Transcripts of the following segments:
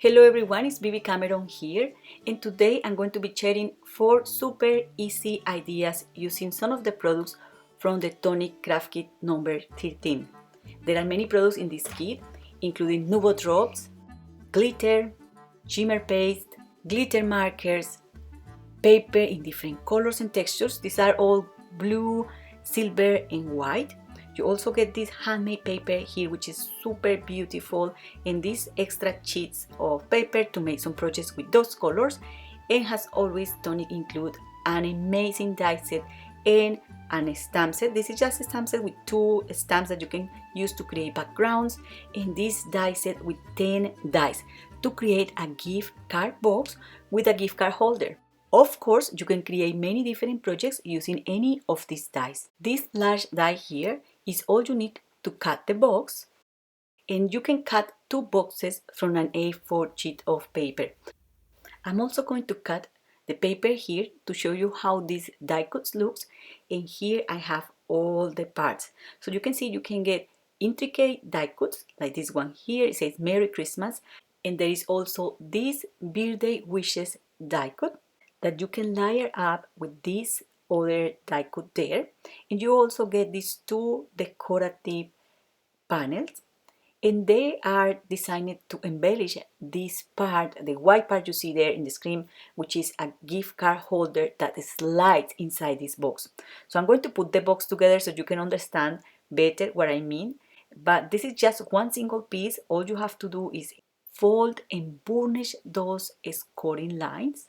Hello everyone, it's Bibi Cameron here, and today I'm going to be sharing 4 super easy ideas using some of the products from the Tonic Craft Kit number 13. There are many products in this kit, including Nuvo drops, glitter, shimmer paste, glitter markers, paper in different colors and textures. These are all blue, silver and white. You also get this handmade paper here, which is super beautiful, and these extra sheets of paper to make some projects with those colors. And as always, Tonic include an amazing die set and a stamp set. This is just a stamp set with 2 stamps that you can use to create backgrounds, and this die set with 10 dies to create a gift card box with a gift card holder. Of course, you can create many different projects using any of these dies. This large die here is all you need to cut the box, and you can cut 2 boxes from an A4 sheet of paper. I'm also going to cut the paper here to show you how this die cuts looks, and here I have all the parts. So you can see you can get intricate die cuts like this one here. It says Merry Christmas, and there is also this birthday wishes die cut that you can layer up with this other die cut there, and you also get these 2 decorative panels, and they are designed to embellish this part, the white part you see there in the screen, which is a gift card holder that slides inside this box. So I'm going to put the box together so you can understand better what I mean, but this is just one single piece. All you have to do is fold and burnish those scoring lines,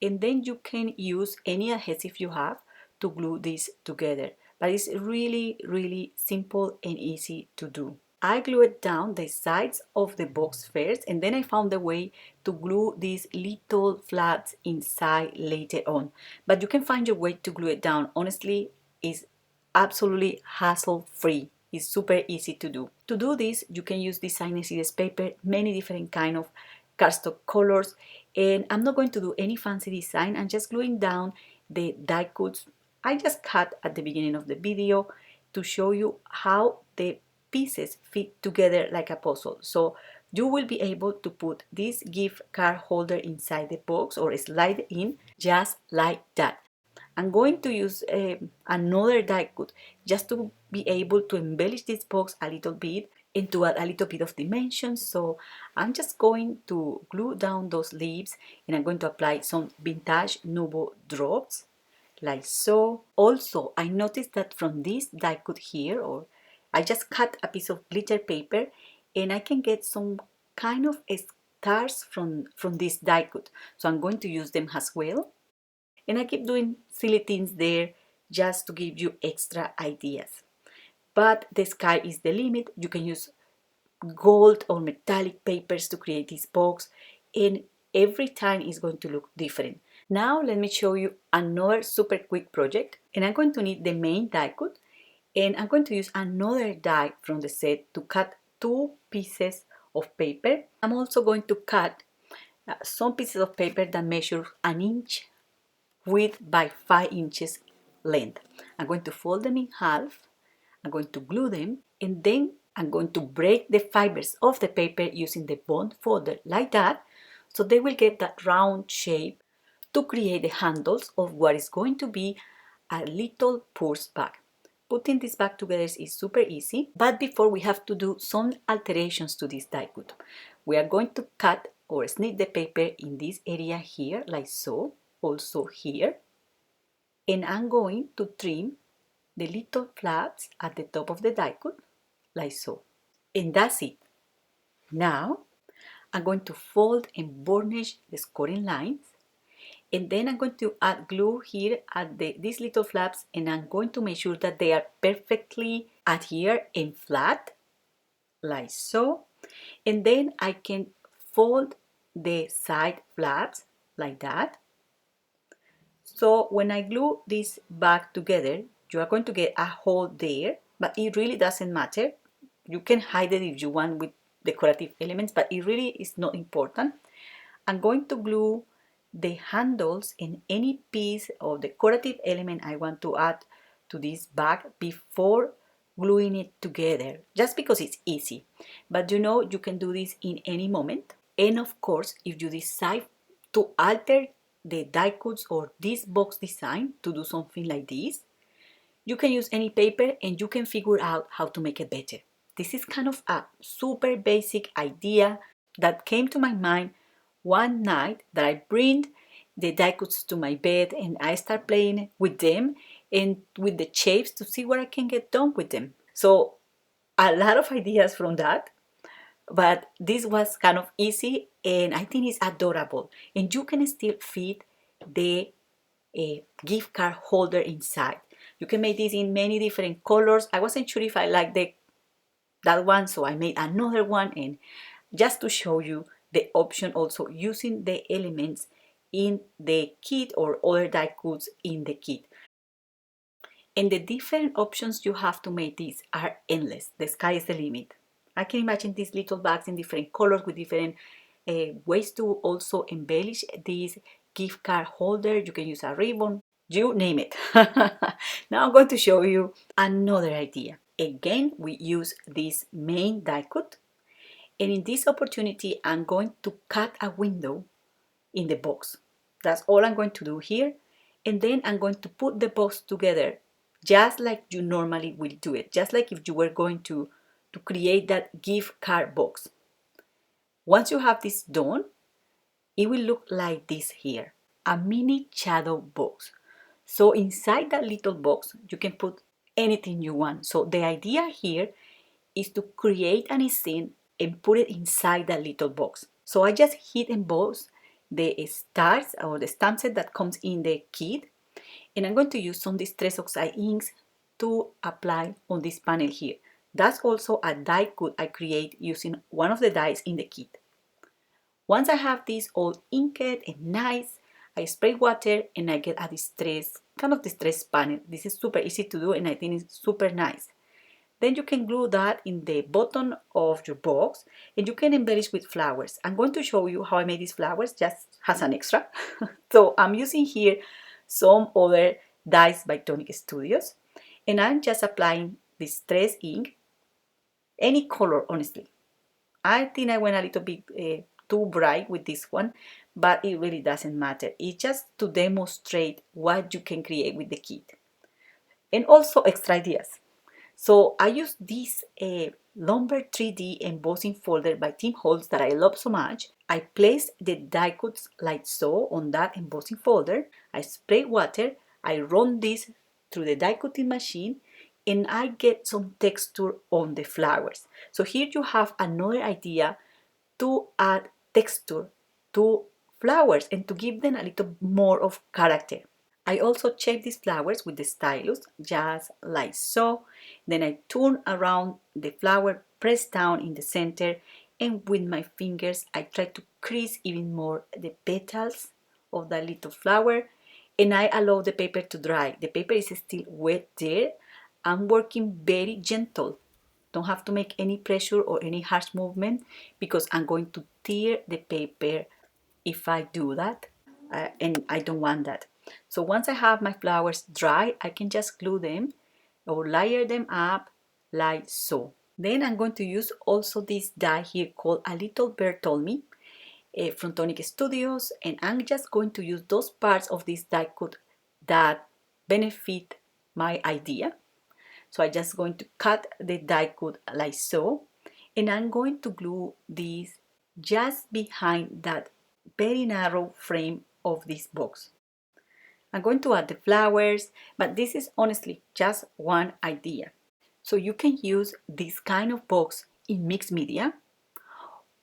and then you can use any adhesive you have to glue this together. But it's really simple and easy to do. I glued down the sides of the box first, and then I found a way to glue these little flaps inside later on. But you can find your way to glue it down. Honestly, it's absolutely hassle-free. It's super easy to do. To do this, you can use designer series paper, many different kind of cardstock colors, and I'm not going to do any fancy design. I'm just gluing down the die cuts I just cut at the beginning of the video to show you how the pieces fit together like a puzzle. So you will be able to put this gift card holder inside the box or slide it in just like that. I'm going to use another die cut just to be able to embellish this box a little bit and to add a little bit of dimension. So I'm just going to glue down those leaves, and I'm going to apply some vintage Nuvo drops like so. Also, I noticed that from this die cut here, or I just cut a piece of glitter paper, and I can get some kind of stars from this die cut. So I'm going to use them as well. And I keep doing silly things there just to give you extra ideas. But the sky is the limit. You can use gold or metallic papers to create this box, and every time is going to look different. Now let me show you another super quick project, and I'm going to need the main die cut, and I'm going to use another die from the set to cut 2 pieces of paper. I'm also going to cut some pieces of paper that measure 1 inch width by 5 inches length. I'm going to fold them in half, I'm going to glue them, and then I'm going to break the fibers of the paper using the bond folder like that, so they will get that round shape to create the handles of what is going to be a little purse bag. Putting this bag together is super easy, but before we have to do some alterations to this die cut. We are going to cut or snip the paper in this area here like so, also here, and I'm going to trim the little flaps at the top of the die cut like so, and that's it. Now I'm going to fold and burnish the scoring lines, and then I'm going to add glue here at these little flaps, and I'm going to make sure that they are perfectly adhered and flat like so, and then I can fold the side flaps like that. So when I glue this back together, you are going to get a hole there, but it really doesn't matter. You can hide it if you want with decorative elements, but it really is not important. I'm going to glue the handles and any piece of decorative element I want to add to this bag before gluing it together, just because it's easy. But you know, you can do this in any moment. And of course, if you decide to alter the die cuts or this box design to do something like this, you can use any paper and you can figure out how to make it better. This is kind of a super basic idea that came to my mind one night that I bring the die cuts to my bed and I start playing with them and with the shapes to see what I can get done with them. So a lot of ideas from that, but this was kind of easy and I think it's adorable. And you can still fit the gift card holder inside. You can make this in many different colors. I wasn't sure if I liked that one, so I made another one, and just to show you the option also using the elements in the kit or other die cuts in the kit. And the different options you have to make this are endless. The sky is the limit. I can imagine these little bags in different colors with different ways to also embellish this gift card holder. You can use a ribbon, you name it. Now I'm going to show you another idea. Again, we use this main die cut, and in this opportunity I'm going to cut a window in the box. That's all I'm going to do here, and then I'm going to put the box together just like you normally will do it, just like if you were going to create that gift card box. Once you have this done, it will look like this here, a mini shadow box. So inside that little box, you can put anything you want. So the idea here is to create an scene and put it inside that little box. So I just hit emboss the stars or the stamp set that comes in the kit, and I'm going to use some Distress Oxide inks to apply on this panel here. That's also a die cut I create using one of the dies in the kit. Once I have this all inked and nice, I spray water and I get a kind of distress panel. This is super easy to do and I think it's super nice. Then you can glue that in the bottom of your box and you can embellish with flowers. I'm going to show you how I made these flowers just as an extra. So I'm using here some other dies by Tonic Studios and I'm just applying distress ink, any color honestly. I think I went a little bit too bright with this one, but it really doesn't matter. It's just to demonstrate what you can create with the kit. And also extra ideas. So I use this Lumber 3D embossing folder by Team Holtz that I love so much. I place the die cuts like so on that embossing folder. I spray water. I run this through the die cutting machine and I get some texture on the flowers. So here you have another idea to add texture to flowers and to give them a little more of character. I also shape these flowers with the stylus, just like so. Then I turn around the flower, press down in the center, and with my fingers I try to crease even more the petals of the little flower, and I allow the paper to dry. The paper is still wet there. I'm working very gentle. Don't have to make any pressure or any harsh movement because I'm going to tear the paper if I do that, and I don't want that. So once I have my flowers dry, I can just glue them or layer them up like so. Then I'm going to use also this die here called A Little Bird Told Me from Tonic Studios, and I'm just going to use those parts of this die cut that benefit my idea. So I'm just going to cut the die cut like so, and I'm going to glue this just behind that very narrow frame of this box. I'm going to add the flowers, but this is honestly just one idea. So you can use this kind of box in mixed media,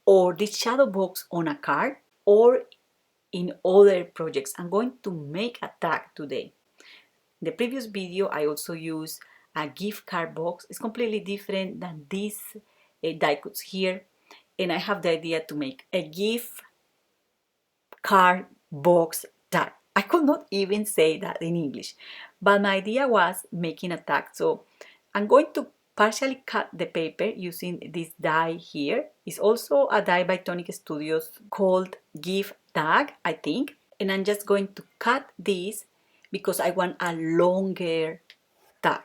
or this shadow box on a card, or in other projects. I'm going to make a tag today. In the previous video, I also used a gift card box. It's completely different than these die cuts here. And I have the idea to make a gift card box tag. I could not even say that in English, but my idea was making a tag. So I'm going to partially cut the paper using this die here. It's also a die by Tonic Studios called Gift Tag, I think. And I'm just going to cut this because I want a longer tag.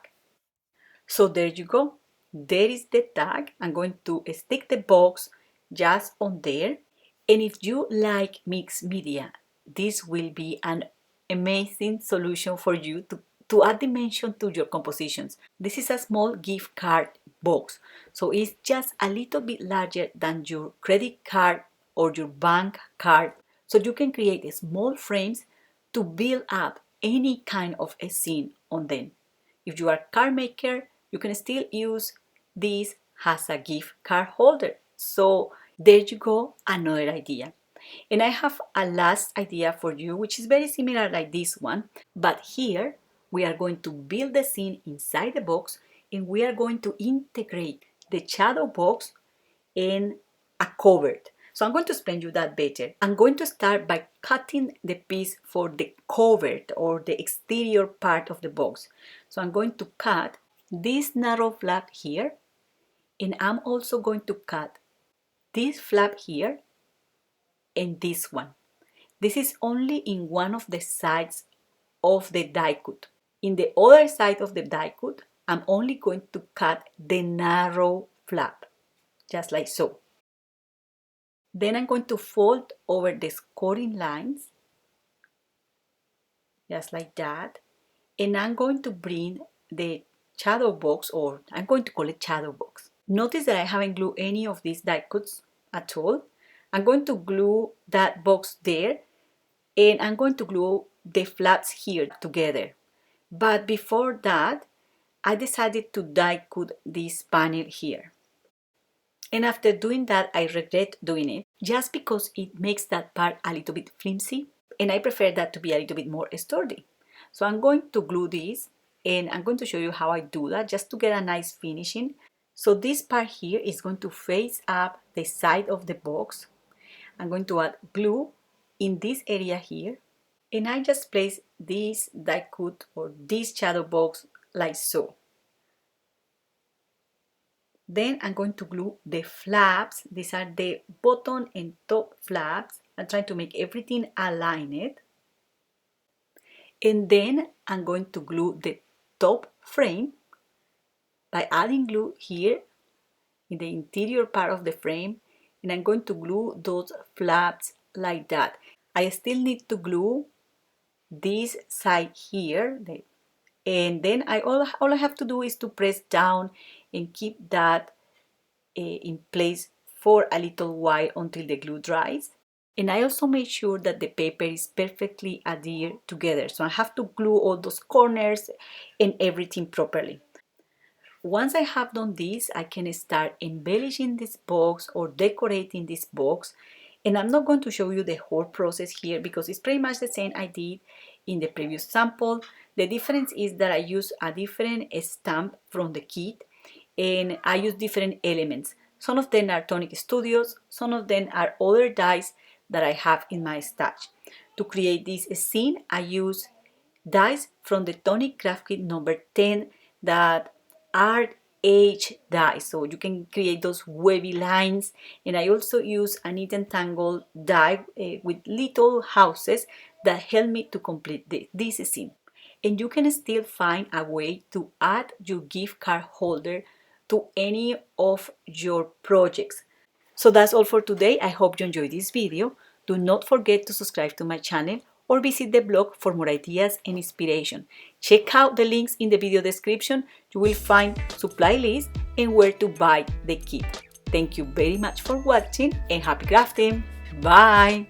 So there you go. There is the tag. I'm going to stick the box just on there. And if you like mixed media, this will be an amazing solution for you to add dimension to your compositions. This is a small gift card box, so it's just a little bit larger than your credit card or your bank card. So you can create small frames to build up any kind of a scene on them. If you are a card maker, you can still use this as a gift card holder. So there you go, another idea. And I have a last idea for you, which is very similar like this one, but here we are going to build the scene inside the box, and we are going to integrate the shadow box in a cupboard. So I'm going to explain you that better. I'm going to start by cutting the piece for the cupboard or the exterior part of the box. So I'm going to cut this narrow flap here, and I'm also going to cut this flap here and this one. This is only in one of the sides of the die cut. In the other side of the die cut, I'm only going to cut the narrow flap, just like so. Then I'm going to fold over the scoring lines, just like that. And I'm going to bring the shadow box, or I'm going to call it shadow box. Notice that I haven't glued any of these die cuts at all. I'm going to glue that box there, and I'm going to glue the flaps here together. But before that, I decided to die cut this panel here. And after doing that, I regret doing it just because it makes that part a little bit flimsy, and I prefer that to be a little bit more sturdy. So I'm going to glue this, and I'm going to show you how I do that just to get a nice finishing. So this part here is going to face up the side of the box. I'm going to add glue in this area here, and I just place this die cut or this shadow box like so. Then I'm going to glue the flaps. These are the bottom and top flaps. I'm trying to make everything aligned. And then I'm going to glue the top frame by adding glue here in the interior part of the frame. And I'm going to glue those flaps like that. I still need to glue this side here. And then all I have to do is to press down and keep that in place for a little while until the glue dries. And I also make sure that the paper is perfectly adhered together. So I have to glue all those corners and everything properly. Once I have done this, I can start embellishing this box or decorating this box. And I'm not going to show you the whole process here because it's pretty much the same I did in the previous sample. The difference is that I use a different stamp from the kit, and I use different elements. Some of them are Tonic Studios, some of them are other dies that I have in my stash. To create this scene, I use dies from the Tonic Craft kit number 10 that are H dies, so you can create those wavy lines. And I also use a Knit and Tangle die with little houses that help me to complete this scene. And you can still find a way to add your gift card holder to any of your projects. So that's all for today. I hope you enjoyed this video. Do not forget to subscribe to my channel or visit the blog for more ideas and inspiration. Check out the links in the video description. You will find supply list and where to buy the kit. Thank you very much for watching and happy crafting. Bye!